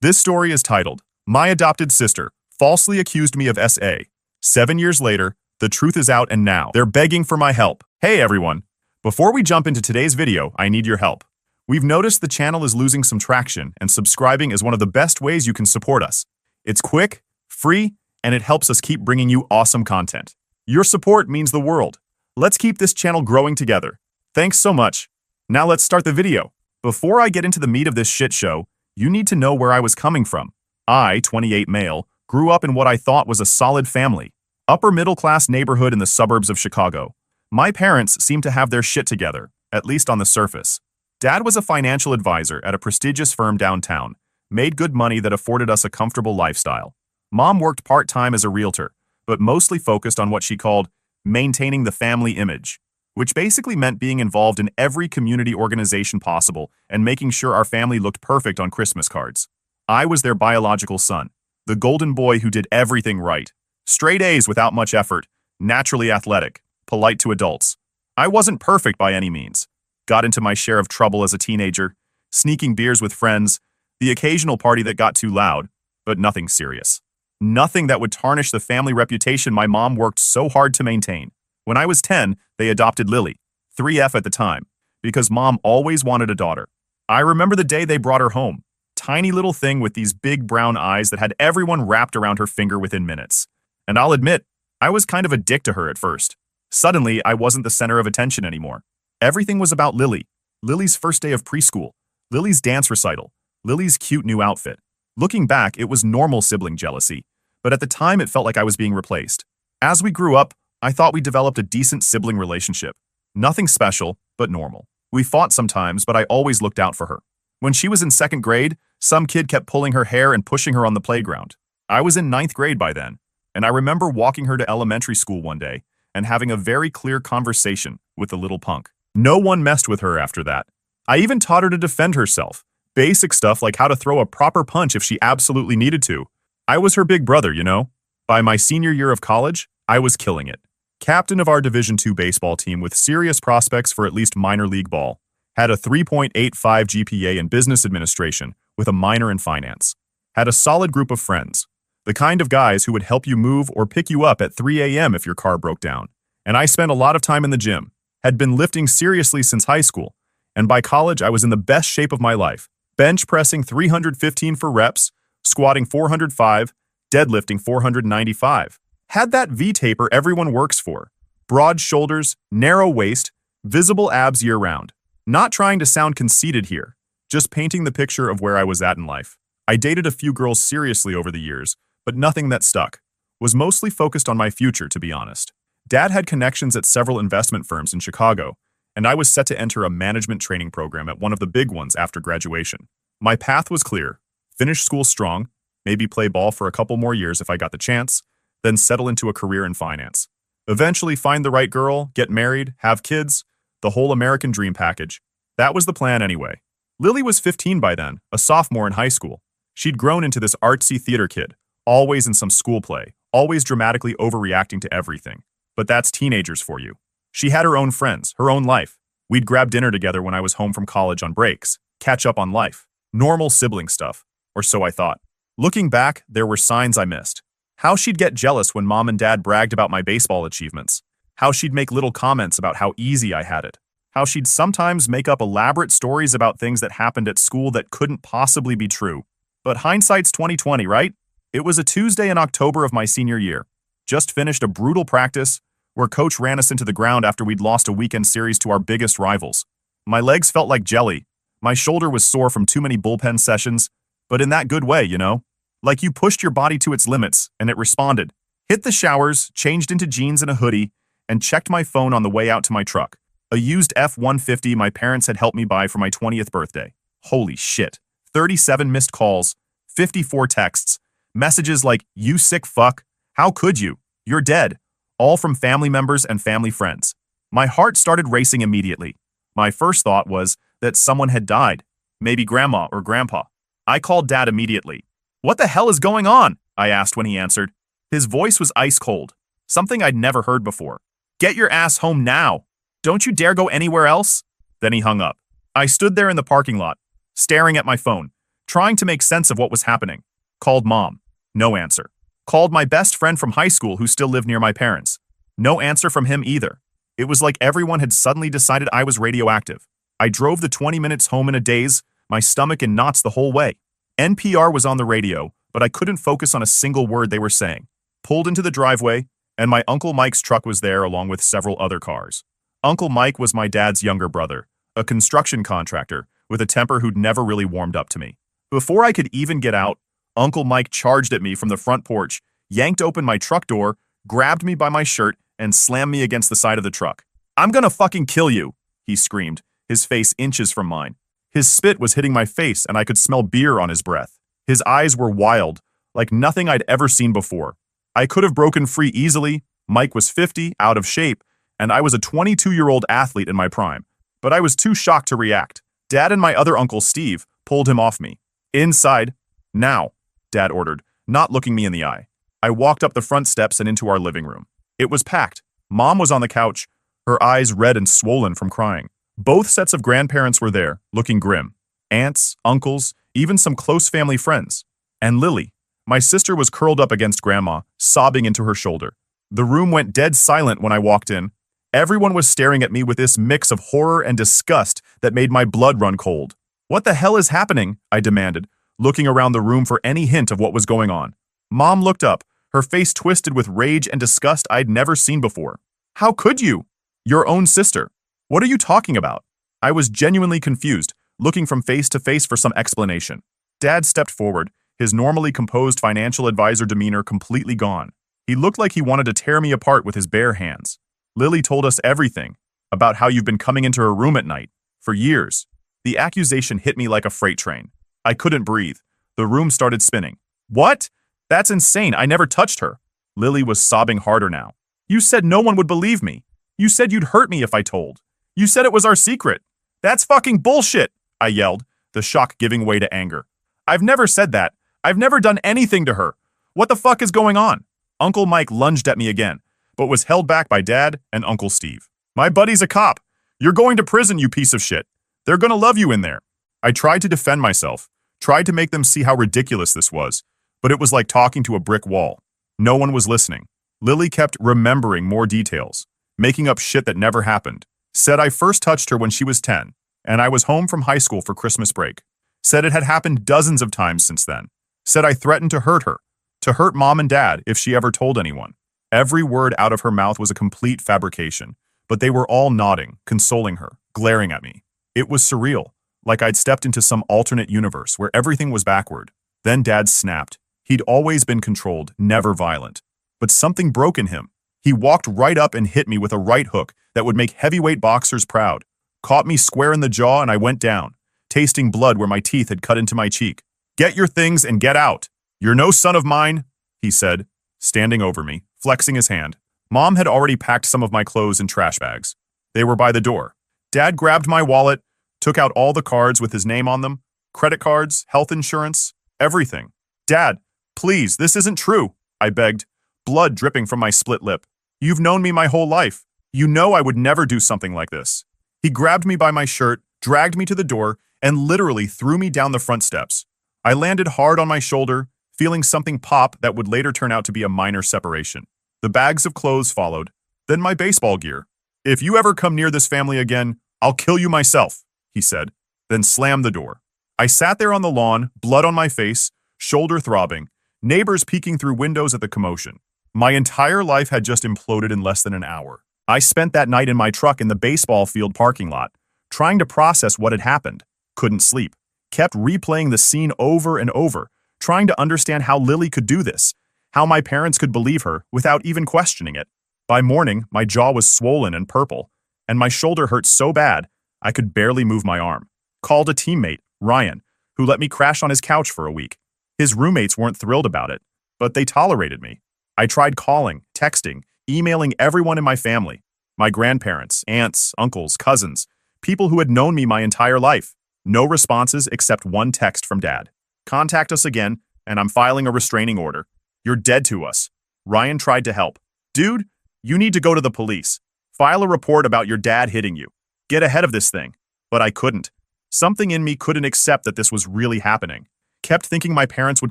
This story is titled, My Adopted Sister Falsely Accused Me of SA. 7 years later, the truth is out and now they're begging for my help. Hey everyone! Before we jump into today's video, I need your help. We've noticed the channel is losing some traction and subscribing is one of the best ways you can support us. It's quick, free, and it helps us keep bringing you awesome content. Your support means the world. Let's keep this channel growing together. Thanks so much. Now let's start the video. Before I get into the meat of this shit show, you need to know where I was coming from. I, 28 male, grew up in what I thought was a solid family. Upper middle class neighborhood in the suburbs of Chicago. My parents seemed to have their shit together, at least on the surface. Dad was a financial advisor at a prestigious firm downtown, made good money that afforded us a comfortable lifestyle. Mom worked part-time as a realtor, but mostly focused on what she called maintaining the family image, which basically meant being involved in every community organization possible and making sure our family looked perfect on Christmas cards. I was their biological son, the golden boy who did everything right. Straight A's without much effort, naturally athletic, polite to adults. I wasn't perfect by any means. Got into my share of trouble as a teenager, sneaking beers with friends, the occasional party that got too loud, but nothing serious. Nothing that would tarnish the family reputation my mom worked so hard to maintain. When I was 10, they adopted Lily, 3F at the time, because mom always wanted a daughter. I remember the day they brought her home. Tiny little thing with these big brown eyes that had everyone wrapped around her finger within minutes. And I'll admit, I was kind of a dick to her at first. Suddenly, I wasn't the center of attention anymore. Everything was about Lily. Lily's first day of preschool. Lily's dance recital. Lily's cute new outfit. Looking back, it was normal sibling jealousy, but at the time it felt like I was being replaced. As we grew up, I thought we developed a decent sibling relationship. Nothing special, but normal. We fought sometimes, but I always looked out for her. When she was in 2nd grade, some kid kept pulling her hair and pushing her on the playground. I was in 9th grade by then, and I remember walking her to elementary school one day and having a very clear conversation with the little punk. No one messed with her after that. I even taught her to defend herself. Basic stuff like how to throw a proper punch if she absolutely needed to. I was her big brother, you know? By my senior year of college, I was killing it. Captain of our Division II baseball team with serious prospects for at least minor league ball. Had a 3.85 GPA in business administration with a minor in finance. Had a solid group of friends. The kind of guys who would help you move or pick you up at 3 a.m. if your car broke down. And I spent a lot of time in the gym. Had been lifting seriously since high school. And by college, I was in the best shape of my life. Bench pressing 315 for reps, squatting 405, deadlifting 495. Had that V-taper everyone works for. Broad shoulders, narrow waist, visible abs year-round. Not trying to sound conceited here, just painting the picture of where I was at in life. I dated a few girls seriously over the years, but nothing that stuck. Was mostly focused on my future, to be honest. Dad had connections at several investment firms in Chicago, and I was set to enter a management training program at one of the big ones after graduation. My path was clear. Finish school strong, maybe play ball for a couple more years if I got the chance, then settle into a career in finance. Eventually find the right girl, get married, have kids, the whole American dream package. That was the plan anyway. Lily was 15 by then, a sophomore in high school. She'd grown into this artsy theater kid, always in some school play, always dramatically overreacting to everything. But that's teenagers for you. She had her own friends, her own life. We'd grab dinner together when I was home from college on breaks, catch up on life. Normal sibling stuff, or so I thought. Looking back, there were signs I missed. How she'd get jealous when mom and dad bragged about my baseball achievements. How she'd make little comments about how easy I had it. How she'd sometimes make up elaborate stories about things that happened at school that couldn't possibly be true. But hindsight's 20/20, right? It was a Tuesday in October of my senior year. Just finished a brutal practice where coach ran us into the ground after we'd lost a weekend series to our biggest rivals. My legs felt like jelly. My shoulder was sore from too many bullpen sessions, but in that good way, you know? Like you pushed your body to its limits, and it responded. Hit the showers, changed into jeans and a hoodie, and checked my phone on the way out to my truck. A used F-150 my parents had helped me buy for my 20th birthday. Holy shit. 37 missed calls, 54 texts, messages like, "You sick fuck, how could you? You're dead," all from family members and family friends. My heart started racing immediately. My first thought was that someone had died, maybe grandma or grandpa. I called Dad immediately. "What the hell is going on?" I asked when he answered. His voice was ice cold, something I'd never heard before. "Get your ass home now. Don't you dare go anywhere else." Then he hung up. I stood there in the parking lot, staring at my phone, trying to make sense of what was happening. Called mom. No answer. Called my best friend from high school who still lived near my parents. No answer from him either. It was like everyone had suddenly decided I was radioactive. I drove the 20 minutes home in a daze, my stomach in knots the whole way. NPR was on the radio, but I couldn't focus on a single word they were saying. Pulled into the driveway, and my Uncle Mike's truck was there along with several other cars. Uncle Mike was my dad's younger brother, a construction contractor with a temper who'd never really warmed up to me. Before I could even get out, Uncle Mike charged at me from the front porch, yanked open my truck door, grabbed me by my shirt, and slammed me against the side of the truck. "I'm gonna fucking kill you," he screamed, his face inches from mine. His spit was hitting my face and I could smell beer on his breath. His eyes were wild, like nothing I'd ever seen before. I could have broken free easily. Mike was 50, out of shape, and I was a 22-year-old athlete in my prime. But I was too shocked to react. Dad and my other uncle, Steve, pulled him off me. "Inside. Now," Dad ordered, not looking me in the eye. I walked up the front steps and into our living room. It was packed. Mom was on the couch, her eyes red and swollen from crying. Both sets of grandparents were there, looking grim. Aunts, uncles, even some close family friends. And Lily, my sister, was curled up against Grandma, sobbing into her shoulder. The room went dead silent when I walked in. Everyone was staring at me with this mix of horror and disgust that made my blood run cold. "What the hell is happening?" I demanded, looking around the room for any hint of what was going on. Mom looked up, her face twisted with rage and disgust I'd never seen before. "How could you? Your own sister. What are you talking about?" I was genuinely confused, looking from face to face for some explanation. Dad stepped forward, his normally composed financial advisor demeanor completely gone. He looked like he wanted to tear me apart with his bare hands. "Lily told us everything about how you've been coming into her room at night for years." The accusation hit me like a freight train. I couldn't breathe. The room started spinning. "What? That's insane. I never touched her." Lily was sobbing harder now. "You said no one would believe me. You said you'd hurt me if I told. You said it was our secret." "That's fucking bullshit," I yelled, the shock giving way to anger. "I've never said that. I've never done anything to her. What the fuck is going on?" Uncle Mike lunged at me again, but was held back by Dad and Uncle Steve. "My buddy's a cop. You're going to prison, you piece of shit. They're gonna love you in there." I tried to defend myself, tried to make them see how ridiculous this was, but it was like talking to a brick wall. No one was listening. Lily kept remembering more details, making up shit that never happened. Said I first touched her when she was 10, and I was home from high school for Christmas break. Said it had happened dozens of times since then. Said I threatened to hurt her, to hurt Mom and Dad if she ever told anyone. Every word out of her mouth was a complete fabrication, but they were all nodding, consoling her, glaring at me. It was surreal, like I'd stepped into some alternate universe where everything was backward. Then Dad snapped. He'd always been controlled, never violent. But something broke in him. He walked right up and hit me with a right hook that would make heavyweight boxers proud. Caught me square in the jaw and I went down, tasting blood where my teeth had cut into my cheek. "Get your things and get out. You're no son of mine," he said, standing over me, flexing his hand. Mom had already packed some of my clothes in trash bags. They were by the door. Dad grabbed my wallet, took out all the cards with his name on them, credit cards, health insurance, everything. "Dad, please, this isn't true," I begged, blood dripping from my split lip. "You've known me my whole life. You know I would never do something like this." He grabbed me by my shirt, dragged me to the door, and literally threw me down the front steps. I landed hard on my shoulder, feeling something pop that would later turn out to be a minor separation. The bags of clothes followed, then my baseball gear. "If you ever come near this family again, I'll kill you myself," he said, then slammed the door. I sat there on the lawn, blood on my face, shoulder throbbing, neighbors peeking through windows at the commotion. My entire life had just imploded in less than an hour. I spent that night in my truck in the baseball field parking lot, trying to process what had happened. Couldn't sleep. Kept replaying the scene over and over, trying to understand how Lily could do this, how my parents could believe her without even questioning it. By morning, my jaw was swollen and purple, and my shoulder hurt so bad I could barely move my arm. Called a teammate, Ryan, who let me crash on his couch for a week. His roommates weren't thrilled about it, but they tolerated me. I tried calling, texting, emailing everyone in my family, my grandparents, aunts, uncles, cousins, people who had known me my entire life. No responses except one text from Dad. "Contact us again, and I'm filing a restraining order. You're dead to us." Ryan tried to help. "Dude, you need to go to the police. File a report about your dad hitting you. Get ahead of this thing." But I couldn't. Something in me couldn't accept that this was really happening. Kept thinking my parents would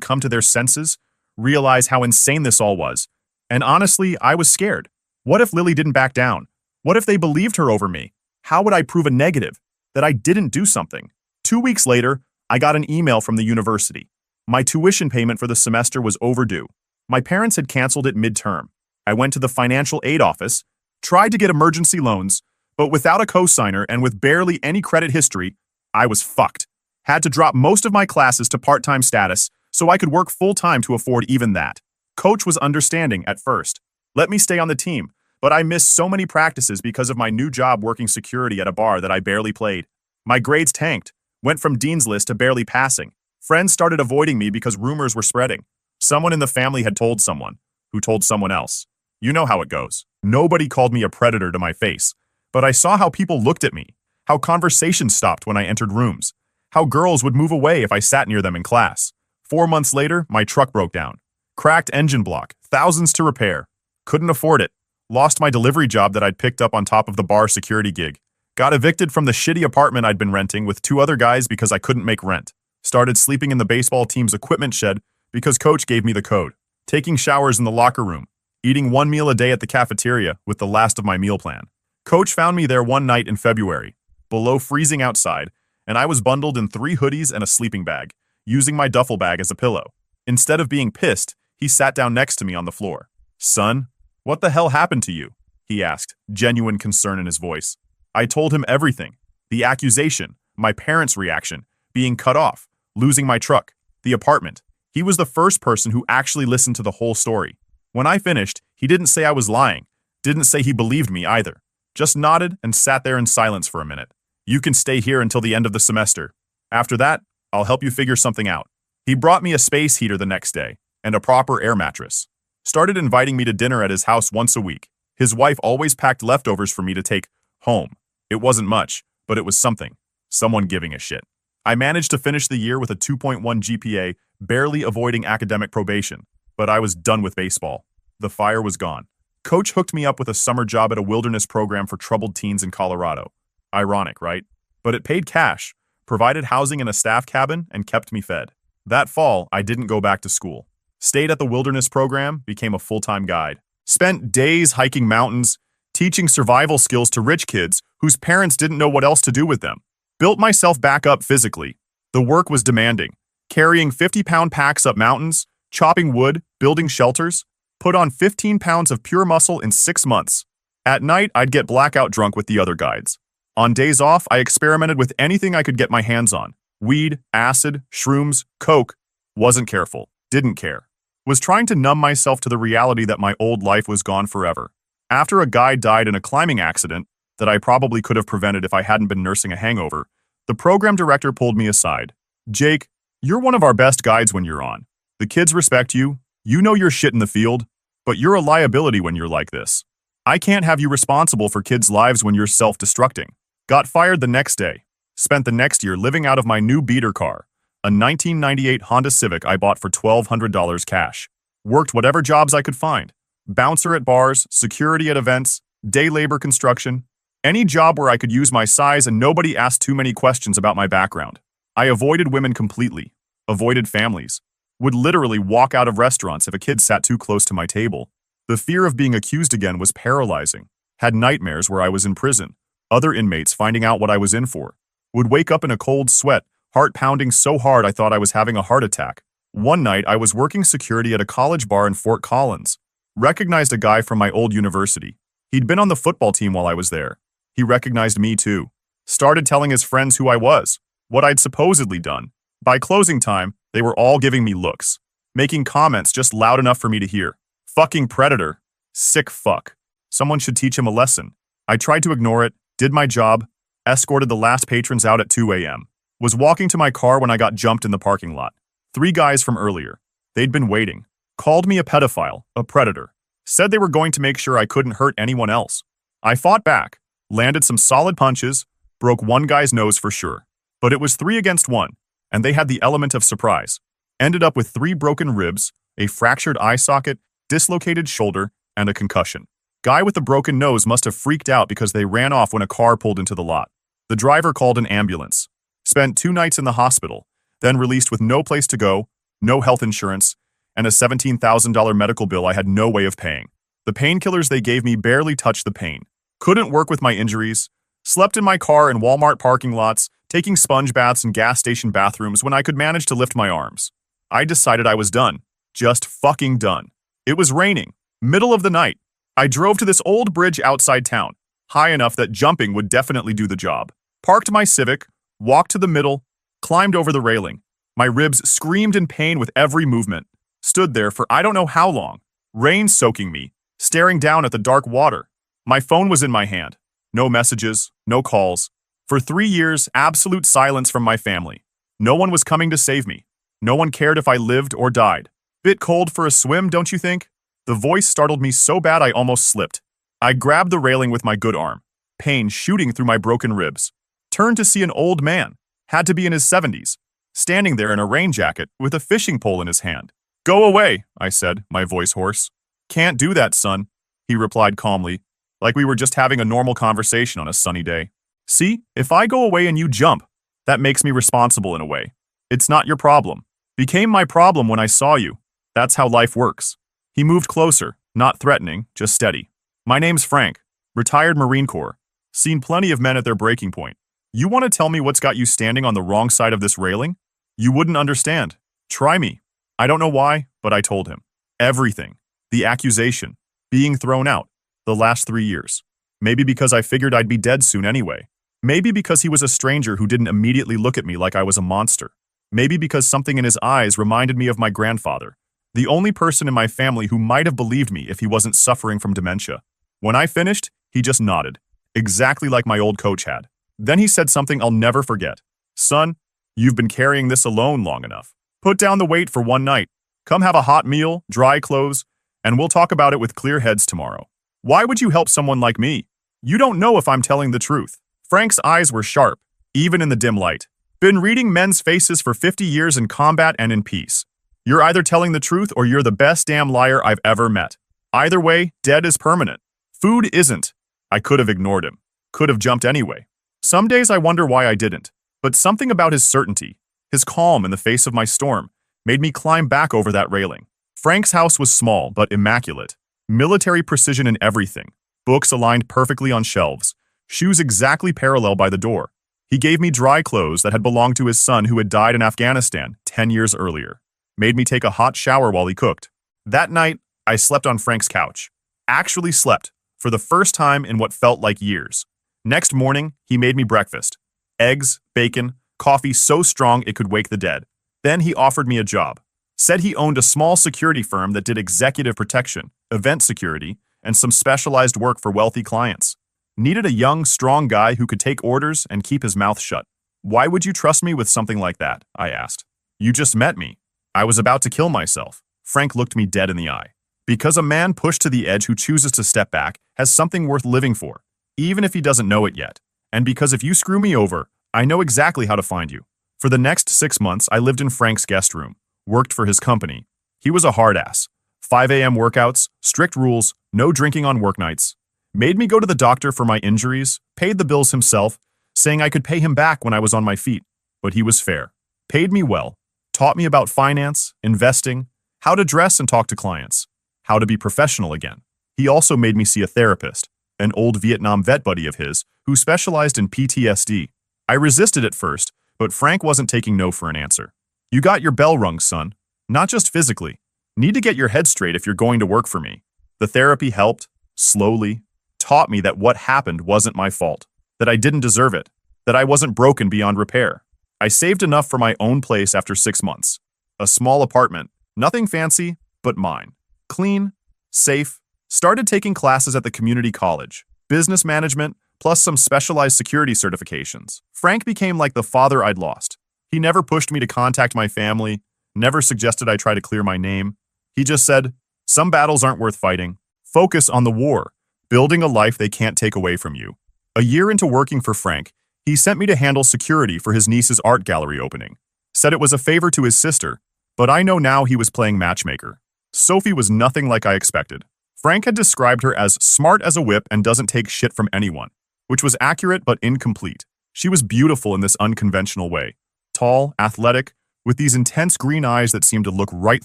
come to their senses, realize how insane this all was. And honestly, I was scared. What if Lily didn't back down? What if they believed her over me? How would I prove a negative? That I didn't do something? 2 weeks later, I got an email from the university. My tuition payment for the semester was overdue. My parents had canceled it midterm. I went to the financial aid office, tried to get emergency loans, but without a cosigner and with barely any credit history, I was fucked. Had to drop most of my classes to part-time status so I could work full-time to afford even that. Coach was understanding at first. Let me stay on the team, but I missed so many practices because of my new job working security at a bar that I barely played. My grades tanked, went from dean's list to barely passing. Friends started avoiding me because rumors were spreading. Someone in the family had told someone, who told someone else. You know how it goes. Nobody called me a predator to my face, but I saw how people looked at me, how conversations stopped when I entered rooms, how girls would move away if I sat near them in class. 4 months later, my truck broke down. Cracked engine block, thousands to repair. Couldn't afford it. Lost my delivery job that I'd picked up on top of the bar security gig. Got evicted from the shitty apartment I'd been renting with 2 other guys because I couldn't make rent. Started sleeping in the baseball team's equipment shed because coach gave me the code. Taking showers in the locker room. Eating 1 meal a day at the cafeteria with the last of my meal plan. Coach found me there one night in February, below freezing outside, and I was bundled in 3 hoodies and a sleeping bag, using my duffel bag as a pillow. Instead of being pissed, he sat down next to me on the floor. Son, what the hell happened to you? He asked, genuine concern in his voice. I told him everything. The accusation, my parents' reaction, being cut off, losing my truck, the apartment. He was the first person who actually listened to the whole story. When I finished, he didn't say I was lying, didn't say he believed me either. Just nodded and sat there in silence for a minute. You can stay here until the end of the semester. After that, I'll help you figure something out. He brought me a space heater the next day and a proper air mattress. Started inviting me to dinner at his house once a week. His wife always packed leftovers for me to take home. It wasn't much, but it was something. Someone giving a shit. I managed to finish the year with a 2.1 GPA, barely avoiding academic probation, but I was done with baseball. The fire was gone. Coach hooked me up with a summer job at a wilderness program for troubled teens in Colorado. Ironic, right? But it paid cash, provided housing in a staff cabin, and kept me fed. That fall, I didn't go back to school. Stayed at the wilderness program, became a full-time guide. Spent days hiking mountains, teaching survival skills to rich kids whose parents didn't know what else to do with them. Built myself back up physically. The work was demanding. Carrying 50-pound packs up mountains, chopping wood, building shelters. Put on 15 pounds of pure muscle in 6 months. At night, I'd get blackout drunk with the other guides. On days off, I experimented with anything I could get my hands on. Weed, acid, shrooms, coke. Wasn't careful. Didn't care. Was trying to numb myself to the reality that my old life was gone forever. After a guide died in a climbing accident that I probably could have prevented if I hadn't been nursing a hangover, the program director pulled me aside. Jake, you're one of our best guides when you're on. The kids respect you. You know your shit in the field, but you're a liability when you're like this. I can't have you responsible for kids' lives when you're self-destructing. Got fired the next day. Spent the next year living out of my new beater car, a 1998 Honda Civic I bought for $1,200 cash. Worked whatever jobs I could find. Bouncer at bars, security at events, day labor construction. Any job where I could use my size and nobody asked too many questions about my background. I avoided women completely. Avoided families. Would literally walk out of restaurants if a kid sat too close to my table. The fear of being accused again was paralyzing. Had nightmares where I was in prison. Other inmates finding out what I was in for. Would wake up in a cold sweat, heart pounding so hard I thought I was having a heart attack. One night, I was working security at a college bar in Fort Collins. Recognized a guy from my old university. He'd been on the football team while I was there. He recognized me too. Started telling his friends who I was, what I'd supposedly done. By closing time, they were all giving me looks, making comments just loud enough for me to hear. Fucking predator. Sick fuck. Someone should teach him a lesson. I tried to ignore it, did my job, escorted the last patrons out at 2 a.m. Was walking to my car when I got jumped in the parking lot. 3 guys from earlier. They'd been waiting. Called me a pedophile, a predator. Said they were going to make sure I couldn't hurt anyone else. I fought back, landed some solid punches, broke one guy's nose for sure. But it was 3 against 1. And they had the element of surprise. Ended up with 3 broken ribs, a fractured eye socket, dislocated shoulder, and a concussion. Guy with the broken nose must have freaked out because they ran off when a car pulled into the lot. The driver called an ambulance. Spent 2 nights in the hospital, then released with no place to go, no health insurance, and a $17,000 medical bill I had no way of paying. The painkillers they gave me barely touched the pain. Couldn't work with my injuries, slept in my car in Walmart parking lots, taking sponge baths in gas station bathrooms when I could manage to lift my arms. I decided I was done. Just fucking done. It was raining. Middle of the night. I drove to this old bridge outside town, high enough that jumping would definitely do the job. Parked my Civic, walked to the middle, climbed over the railing. My ribs screamed in pain with every movement. Stood there for I don't know how long, rain soaking me, staring down at the dark water. My phone was in my hand. No messages, no calls. For 3 years, absolute silence from my family. No one was coming to save me. No one cared if I lived or died. Bit cold for a swim, don't you think? The voice startled me so bad I almost slipped. I grabbed the railing with my good arm, pain shooting through my broken ribs. Turned to see an old man, had to be in his 70s, standing there in a rain jacket with a fishing pole in his hand. Go away, I said, my voice hoarse. Can't do that, son, he replied calmly, like we were just having a normal conversation on a sunny day. See, if I go away and you jump, that makes me responsible in a way. It's not your problem. Became my problem when I saw you. That's how life works. He moved closer, not threatening, just steady. My name's Frank, retired Marine Corps. Seen plenty of men at their breaking point. You want to tell me what's got you standing on the wrong side of this railing? You wouldn't understand. Try me. I don't know why, but I told him. Everything. The accusation. Being thrown out. The last 3 years. Maybe because I figured I'd be dead soon anyway. Maybe because he was a stranger who didn't immediately look at me like I was a monster. Maybe because something in his eyes reminded me of my grandfather, the only person in my family who might have believed me if he wasn't suffering from dementia. When I finished, he just nodded, exactly like my old coach had. Then he said something I'll never forget. Son, you've been carrying this alone long enough. Put down the weight for one night. Come have a hot meal, dry clothes, and we'll talk about it with clear heads tomorrow. Why would you help someone like me? You don't know if I'm telling the truth. Frank's eyes were sharp, even in the dim light. Been reading men's faces for 50 years in combat and in peace. You're either telling the truth or you're the best damn liar I've ever met. Either way, dead is permanent. Food isn't. I could have ignored him. Could have jumped anyway. Some days I wonder why I didn't. But something about his certainty, his calm in the face of my storm, made me climb back over that railing. Frank's house was small but immaculate. Military precision in everything. Books aligned perfectly on shelves. Shoes exactly parallel by the door. He gave me dry clothes that had belonged to his son who had died in Afghanistan 10 years earlier. Made me take a hot shower while he cooked. That night, I slept on Frank's couch. Actually slept, for the first time in what felt like years. Next morning, he made me breakfast. Eggs, bacon, coffee so strong it could wake the dead. Then he offered me a job. Said he owned a small security firm that did executive protection, event security, and some specialized work for wealthy clients. Needed a young, strong guy who could take orders and keep his mouth shut. Why would you trust me with something like that? I asked. You just met me. I was about to kill myself. Frank looked me dead in the eye. Because a man pushed to the edge who chooses to step back has something worth living for, even if he doesn't know it yet. And because if you screw me over, I know exactly how to find you. For the next 6 months, I lived in Frank's guest room, worked for his company. He was a hard ass. 5 a.m. workouts, strict rules, no drinking on work nights. Made me go to the doctor for my injuries, paid the bills himself, saying I could pay him back when I was on my feet. But he was fair. Paid me well. Taught me about finance, investing, how to dress and talk to clients, how to be professional again. He also made me see a therapist, an old Vietnam vet buddy of his who specialized in PTSD. I resisted at first, but Frank wasn't taking no for an answer. You got your bell rung, son. Not just physically. Need to get your head straight if you're going to work for me. The therapy helped, slowly. Taught me that what happened wasn't my fault, that I didn't deserve it, that I wasn't broken beyond repair. I saved enough for my own place after 6 months. A small apartment, nothing fancy, but mine. Clean, safe, started taking classes at the community college, business management, plus some specialized security certifications. Frank became like the father I'd lost. He never pushed me to contact my family, never suggested I try to clear my name. He just said, some battles aren't worth fighting. Focus on the war. Building a life they can't take away from you. A year into working for Frank, he sent me to handle security for his niece's art gallery opening. Said it was a favor to his sister, but I know now he was playing matchmaker. Sophie was nothing like I expected. Frank had described her as smart as a whip and doesn't take shit from anyone, which was accurate but incomplete. She was beautiful in this unconventional way. Tall, athletic, with these intense green eyes that seemed to look right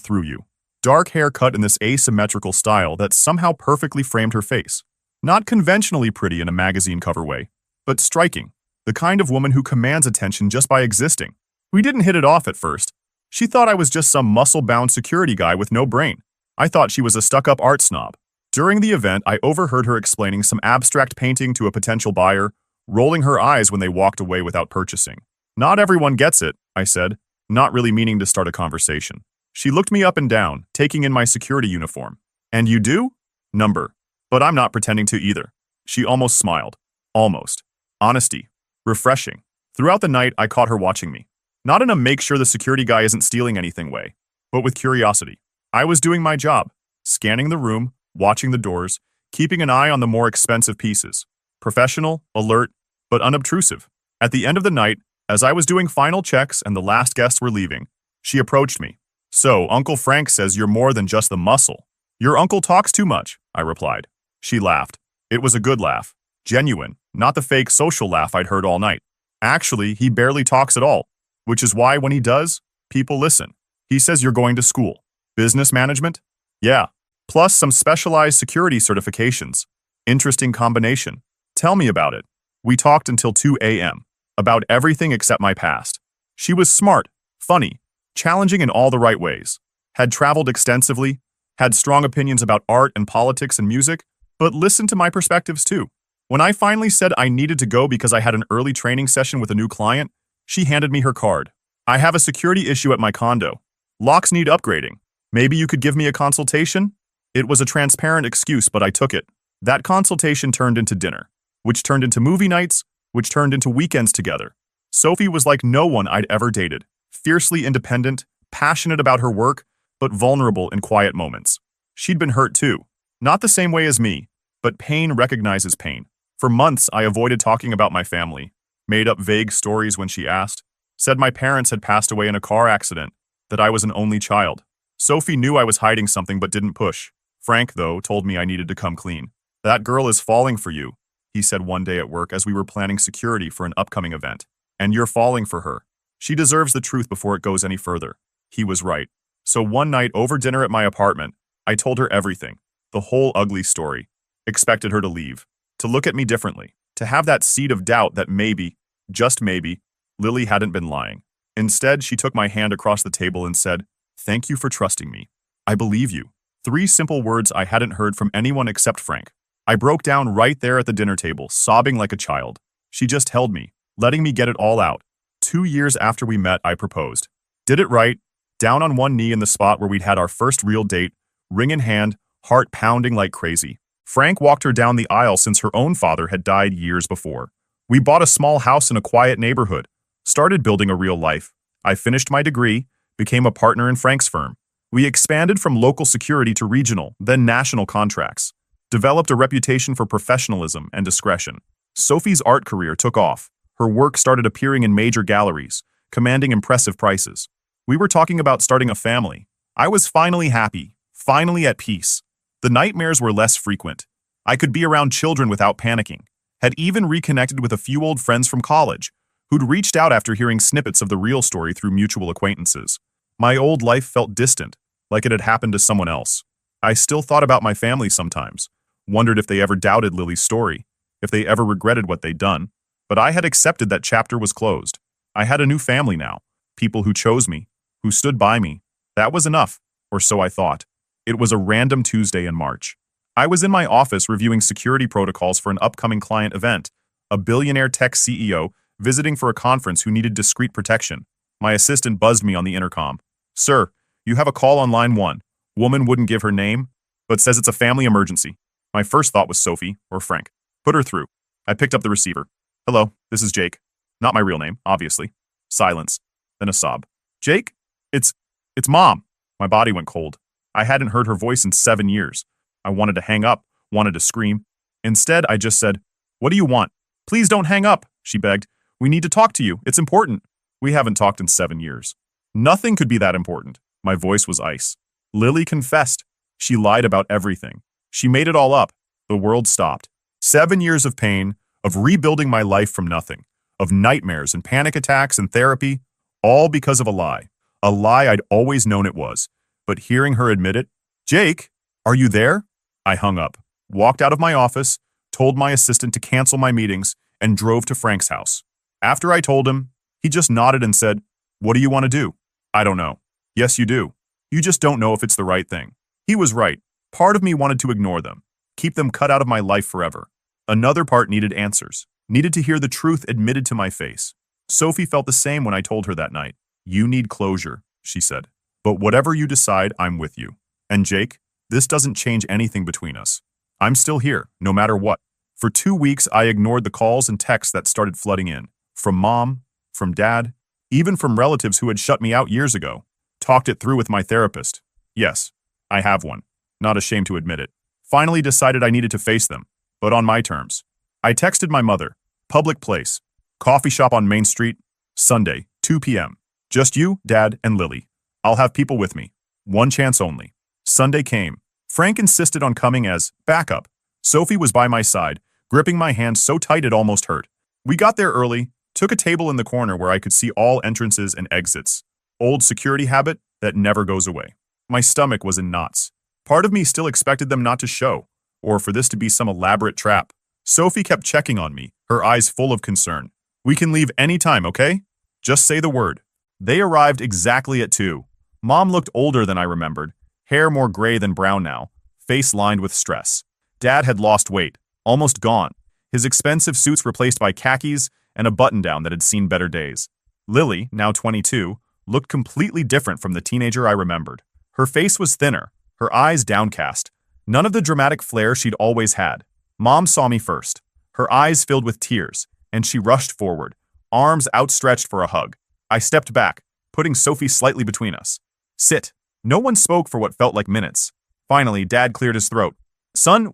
through you. Dark hair cut in this asymmetrical style that somehow perfectly framed her face. Not conventionally pretty in a magazine cover way, but striking. The kind of woman who commands attention just by existing. We didn't hit it off at first. She thought I was just some muscle-bound security guy with no brain. I thought she was a stuck-up art snob. During the event, I overheard her explaining some abstract painting to a potential buyer, rolling her eyes when they walked away without purchasing. Not everyone gets it, I said, not really meaning to start a conversation. She looked me up and down, taking in my security uniform. And you do? Number. But I'm not pretending to either. She almost smiled. Almost. Honesty. Refreshing. Throughout the night, I caught her watching me. Not in a make sure the security guy isn't stealing anything way, but with curiosity. I was doing my job, scanning the room, watching the doors, keeping an eye on the more expensive pieces. Professional, alert, but unobtrusive. At the end of the night, as I was doing final checks and the last guests were leaving, she approached me. So, Uncle Frank says you're more than just the muscle. Your uncle talks too much, I replied. She laughed. It was a good laugh. Genuine, not the fake social laugh I'd heard all night. Actually, he barely talks at all, which is why when he does, people listen. He says you're going to school. Business management? Yeah. Plus some specialized security certifications. Interesting combination. Tell me about it. We talked until 2 a.m. about everything except my past. She was smart, funny, challenging in all the right ways. Had traveled extensively, had strong opinions about art and politics and music, but listened to my perspectives too. When I finally said I needed to go because I had an early training session with a new client, she handed me her card. I have a security issue at my condo. Locks need upgrading. Maybe you could give me a consultation? It was a transparent excuse, but I took it. That consultation turned into dinner, which turned into movie nights, which turned into weekends together. Sophie was like no one I'd ever dated. Fiercely independent, passionate about her work, but vulnerable in quiet moments. She'd been hurt too. Not the same way as me, but pain recognizes pain. For months, I avoided talking about my family, made up vague stories when she asked, said my parents had passed away in a car accident, that I was an only child. Sophie knew I was hiding something but didn't push. Frank, though, told me I needed to come clean. That girl is falling for you, he said one day at work as we were planning security for an upcoming event. And you're falling for her. She deserves the truth before it goes any further. He was right. So one night over dinner at my apartment, I told her everything, the whole ugly story. Expected her to leave, to look at me differently, to have that seed of doubt that maybe, just maybe, Lily hadn't been lying. Instead, she took my hand across the table and said, "Thank you for trusting me. I believe you." 3 simple words I hadn't heard from anyone except Frank. I broke down right there at the dinner table, sobbing like a child. She just held me, letting me get it all out. 2 years after we met, I proposed. Did it right, down on one knee in the spot where we'd had our first real date, ring in hand, heart pounding like crazy. Frank walked her down the aisle since her own father had died years before. We bought a small house in a quiet neighborhood, started building a real life. I finished my degree, became a partner in Frank's firm. We expanded from local security to regional, then national contracts. Developed a reputation for professionalism and discretion. Sophie's art career took off. Her work started appearing in major galleries, commanding impressive prices. We were talking about starting a family. I was finally happy, finally at peace. The nightmares were less frequent. I could be around children without panicking. Had even reconnected with a few old friends from college, who'd reached out after hearing snippets of the real story through mutual acquaintances. My old life felt distant, like it had happened to someone else. I still thought about my family sometimes, wondered if they ever doubted Lily's story, if they ever regretted what they'd done. But I had accepted that chapter was closed. I had a new family now, people who chose me, who stood by me. That was enough, or so I thought. It was a random Tuesday in March. I was in my office reviewing security protocols for an upcoming client event, a billionaire tech CEO visiting for a conference who needed discreet protection. My assistant buzzed me on the intercom. "Sir, you have a call on line 1. Woman wouldn't give her name, but says it's a family emergency." My first thought was Sophie or Frank. Put her through. I picked up the receiver. "Hello, this is Jake." Not my real name, obviously. Silence. Then a sob. "Jake? It's Mom." My body went cold. I hadn't heard her voice in 7 years. I wanted to hang up, wanted to scream. Instead, I just said, "What do you want?" "Please don't hang up," she begged. "We need to talk to you. It's important." We haven't talked in 7 years. Nothing could be that important. My voice was ice. Lily confessed. She lied about everything. She made it all up. The world stopped. 7 years of pain, of rebuilding my life from nothing, of nightmares and panic attacks and therapy, all because of a lie. A lie I'd always known it was. But hearing her admit it, "Jake, are you there?" I hung up, walked out of my office, told my assistant to cancel my meetings, and drove to Frank's house. After I told him, he just nodded and said, "What do you want to do?" "I don't know." "Yes, you do. You just don't know if it's the right thing." He was right. Part of me wanted to ignore them, keep them cut out of my life forever. Another part needed answers, needed to hear the truth admitted to my face. Sophie felt the same when I told her that night. "You need closure," she said. "But whatever you decide, I'm with you. And Jake, this doesn't change anything between us. I'm still here, no matter what." For 2 weeks, I ignored the calls and texts that started flooding in. From Mom, from Dad, even from relatives who had shut me out years ago. Talked it through with my therapist. Yes, I have one. Not ashamed to admit it. Finally decided I needed to face them, but on my terms. I texted my mother. Public place. Coffee shop on Main Street. Sunday, 2 p.m. Just you, Dad, and Lily. I'll have people with me. One chance only. Sunday came. Frank insisted on coming as backup. Sophie was by my side, gripping my hand so tight it almost hurt. We got there early, took a table in the corner where I could see all entrances and exits. Old security habit that never goes away. My stomach was in knots. Part of me still expected them not to show, or for this to be some elaborate trap. Sophie kept checking on me, her eyes full of concern. "We can leave any time, okay? Just say the word." They arrived exactly at 2. Mom looked older than I remembered, hair more gray than brown now, face lined with stress. Dad had lost weight, almost gone, his expensive suits replaced by khakis and a button-down that had seen better days. Lily, now 22, looked completely different from the teenager I remembered. Her face was thinner, her eyes downcast, none of the dramatic flair she'd always had. Mom saw me first. Her eyes filled with tears, and she rushed forward, arms outstretched for a hug. I stepped back, putting Sophie slightly between us. "Sit." No one spoke for what felt like minutes. Finally, Dad cleared his throat. "Son,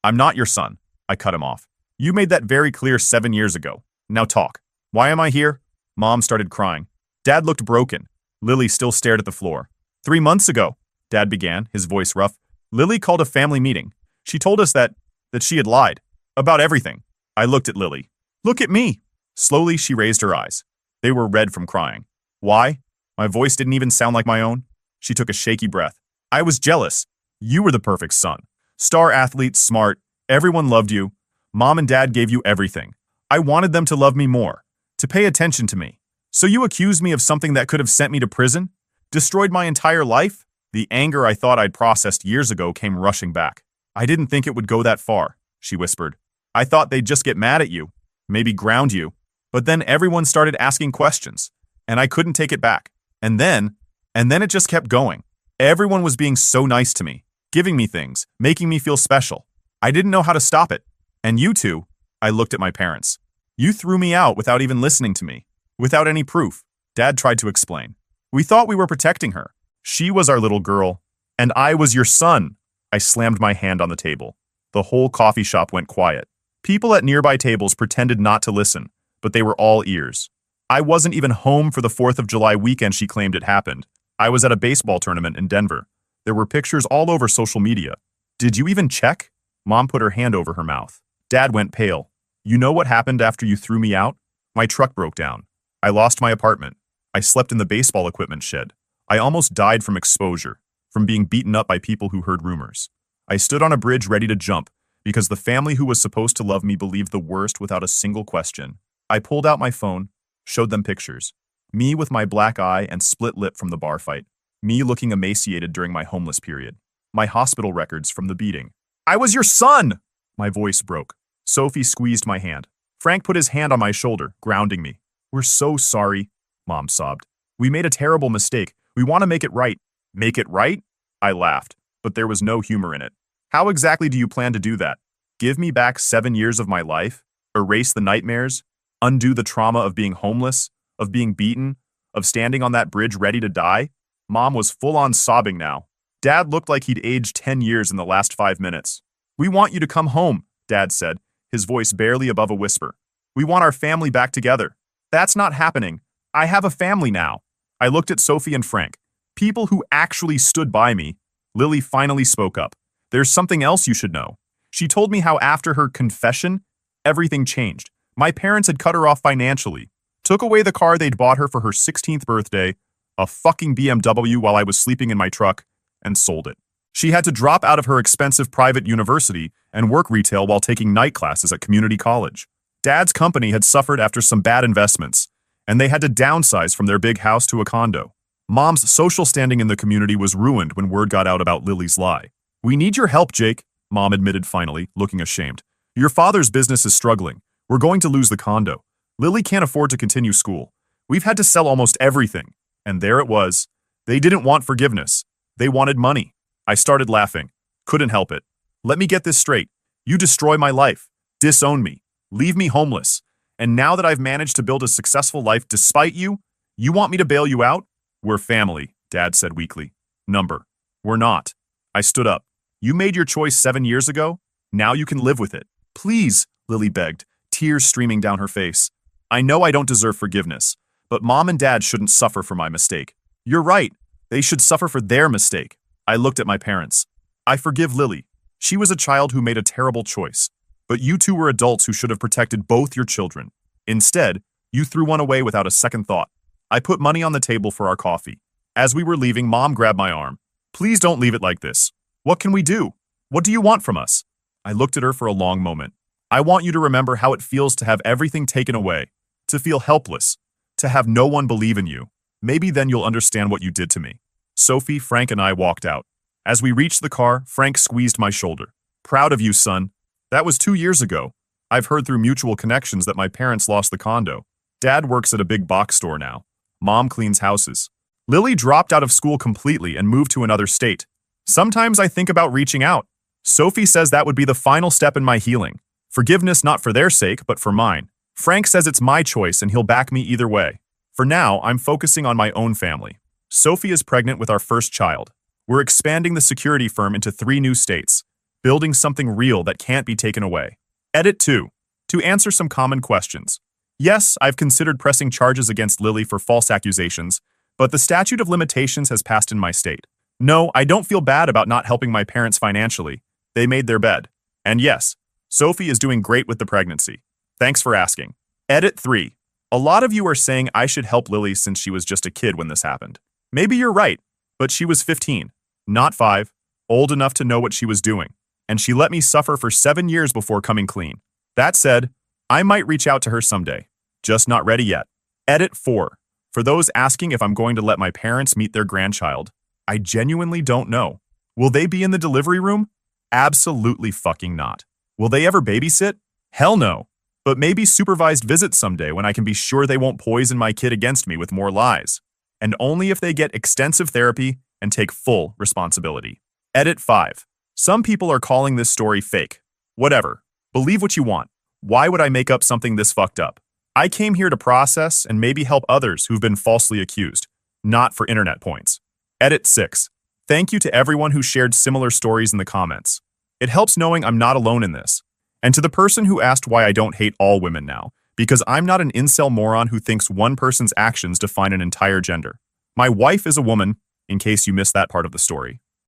I'm not your son." I cut him off. "You made that very clear 7 years ago. Now talk. Why am I here?" Mom started crying. Dad looked broken. Lily still stared at the floor. 3 months ago, Dad began, his voice rough. "Lily called a family meeting. She told us that she had lied. About everything." I looked at Lily. "Look at me." Slowly, she raised her eyes. They were red from crying. "Why?" My voice didn't even sound like my own. She took a shaky breath. "I was jealous. You were the perfect son. Star athlete, smart. Everyone loved you. Mom and Dad gave you everything. I wanted them to love me more, to pay attention to me. So you accused me of something that could have sent me to prison? Destroyed my entire life?" The anger I thought I'd processed years ago came rushing back. "I didn't think it would go that far," she whispered. "I thought they'd just get mad at you, maybe ground you. But then everyone started asking questions, and I couldn't take it back. And then it just kept going. Everyone was being so nice to me, giving me things, making me feel special. I didn't know how to stop it. And you two," I looked at my parents. "You threw me out without even listening to me, without any proof." Dad tried to explain. "We thought we were protecting her. She was our little girl, and I was your son." I slammed my hand on the table. The whole coffee shop went quiet. People at nearby tables pretended not to listen, but they were all ears. I wasn't even home for the 4th of July weekend she claimed it happened. I was at a baseball tournament in Denver. There were pictures all over social media. "Did you even check?" Mom put her hand over her mouth. Dad went pale. "You know what happened after you threw me out? My truck broke down. I lost my apartment. I slept in the baseball equipment shed. I almost died from exposure, from being beaten up by people who heard rumors. I stood on a bridge ready to jump, because the family who was supposed to love me believed the worst without a single question. I pulled out my phone, showed them pictures. Me with my black eye and split lip from the bar fight. Me looking emaciated during my homeless period. My hospital records from the beating. "I was your son!" My voice broke. Sophie squeezed my hand. Frank put his hand on my shoulder, grounding me. "We're so sorry," Mom sobbed. "We made a terrible mistake. We want to make it right." "Make it right?" I laughed, but there was no humor in it. "How exactly do you plan to do that? Give me back 7 years of my life? Erase the nightmares? Undo the trauma of being homeless? Of being beaten? Of standing on that bridge ready to die?" Mom was full-on sobbing now. Dad looked like he'd aged 10 years in the last 5 minutes. "We want you to come home," Dad said, his voice barely above a whisper. "We want our family back together." "That's not happening. I have a family now." I looked at Sophie and Frank, people who actually stood by me. Lily finally spoke up. "There's something else you should know." She told me how after her confession, everything changed. My parents had cut her off financially, took away the car they'd bought her for her 16th birthday, a fucking BMW while I was sleeping in my truck, and sold it. She had to drop out of her expensive private university and work retail while taking night classes at community college. Dad's company had suffered after some bad investments, and they had to downsize from their big house to a condo. Mom's social standing in the community was ruined when word got out about Lily's lie. "We need your help, Jake," Mom admitted finally, looking ashamed. "Your father's business is struggling. We're going to lose the condo. Lily can't afford to continue school. We've had to sell almost everything." And there it was. They didn't want forgiveness. They wanted money. I started laughing. Couldn't help it. "Let me get this straight. You destroy my life, disown me, leave me homeless, and now that I've managed to build a successful life despite you, you want me to bail you out?" "We're family," Dad said weakly. "Number. We're not." I stood up. "You made your choice 7 years ago. Now you can live with it." "Please," Lily begged, tears streaming down her face. "I know I don't deserve forgiveness, but Mom and Dad shouldn't suffer for my mistake." "You're right. They should suffer for their mistake." I looked at my parents. "I forgive Lily. She was a child who made a terrible choice. But you two were adults who should have protected both your children. Instead, you threw one away without a second thought." I put money on the table for our coffee. As we were leaving, Mom grabbed my arm. "Please don't leave it like this. What can we do? What do you want from us?" I looked at her for a long moment. "I want you to remember how it feels to have everything taken away, to feel helpless, to have no one believe in you. Maybe then you'll understand what you did to me." Sophie, Frank, and I walked out. As we reached the car, Frank squeezed my shoulder. "Proud of you, son. That was 2 years ago. I've heard through mutual connections that my parents lost the condo. Dad works at a big box store now. Mom cleans houses. Lily dropped out of school completely and moved to another state. Sometimes I think about reaching out. Sophie says that would be the final step in my healing. Forgiveness not for their sake, but for mine. Frank says it's my choice and he'll back me either way. For now, I'm focusing on my own family. Sophie is pregnant with our first child. We're expanding the security firm into 3 new states, building something real that can't be taken away. Edit 2. To answer some common questions. Yes, I've considered pressing charges against Lily for false accusations, but the statute of limitations has passed in my state. No, I don't feel bad about not helping my parents financially. They made their bed. And yes, Sophie is doing great with the pregnancy. Thanks for asking. Edit 3. A lot of you are saying I should help Lily since she was just a kid when this happened. Maybe you're right, but she was 15, not 5, old enough to know what she was doing, and she let me suffer for 7 years before coming clean. That said, I might reach out to her someday, just not ready yet. Edit 4. For those asking if I'm going to let my parents meet their grandchild, I genuinely don't know. Will they be in the delivery room? Absolutely fucking not. Will they ever babysit? Hell no. But maybe supervised visits someday when I can be sure they won't poison my kid against me with more lies. And only if they get extensive therapy and take full responsibility. Edit 5. Some people are calling this story fake. Whatever. Believe what you want. Why would I make up something this fucked up? I came here to process and maybe help others who've been falsely accused, not for internet points. Edit 6. Thank you to everyone who shared similar stories in the comments. It helps knowing I'm not alone in this. And to the person who asked why I don't hate all women now, because I'm not an incel moron who thinks one person's actions define an entire gender. My wife is a woman, in case you missed that part of the story.